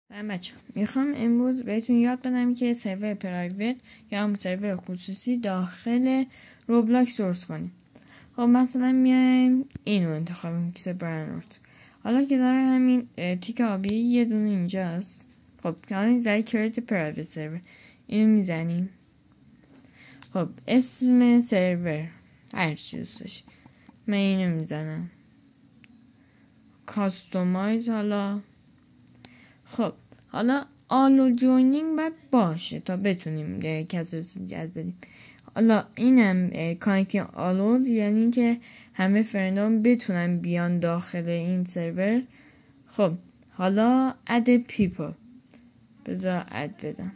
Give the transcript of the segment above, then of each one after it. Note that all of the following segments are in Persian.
بچه میخوام امروز بهتون یاد بدم که سرور پرایوت یا هم سرور خصوصی داخل روبلاکس درست کنیم. خب مثلا میایم اینو انتخاب میکنیم که برنورد. حالا که داره همین تیک آبی یه دونه اینجاست. خب حالا زای کریت پرایوت سرور اینو میزنیم. خب اسم سرور هر چی دوست داشتی من اینو میزنم. کاستومایز. حالا آلو جوینینگ باید باشه تا بتونیم کسی رو جذب بدیم. حالا اینم کانکتینگ آلو یعنی که همه فرندام بتونن بیان داخل این سرور. خب حالا اد پیپل بذار اد بدم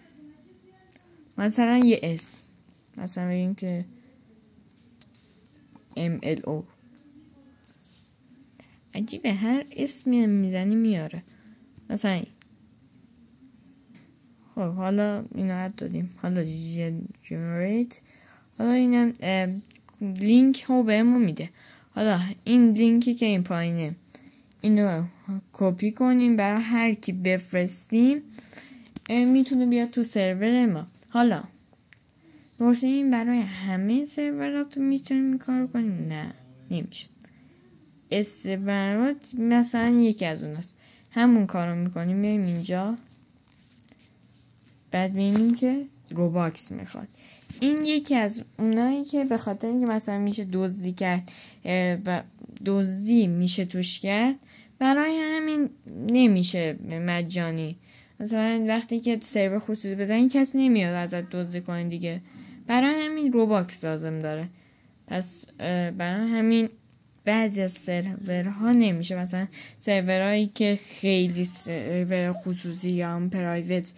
مثلا یه اسم مثلا بگیم که MLO. عجیبه هر اسمی میزنی میاره مثلا این. خب حالا اینو اد دادیم. حالا جنریت. حالا اینم لینک رو بهمون میده. حالا این لینکی که این پایینه اینو کپی کنیم برای هر کی بفرستیم میتونه بیاد تو سرور ما. حالا این برای همه سرورات میتونیم این کار کنیم؟ نه نمیشه. سرورات مثلا یکی از اوناست همون کارو میکنیم. میایم اینجا بعد میبینیم که روباکس میخواد. این یکی از اونایی که به خاطر اینکه مثلا میشه دزدی کرد و دزدی میشه توش کرد برای همین نمیشه مجانی. مثلا وقتی که سرور خصوصی بزنین کسی نمیاد ازت دزدی کنه دیگه. برای همین روباکس لازم داره. پس برای همین بعضی از سرورها نمیشه. مثلا سرورهایی که خیلی سرور خصوصی یا هم پرایوت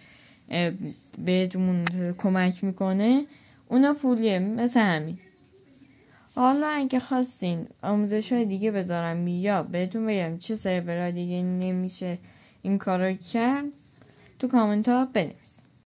بهتون کمک میکنه اونا پولیه مثل همین. حالا اگه خواستین آموزش های دیگه بذارم یا بهتون بگم چه سرورهای دیگه نمیشه این کارو کرد تو کامنت ها بنویسید.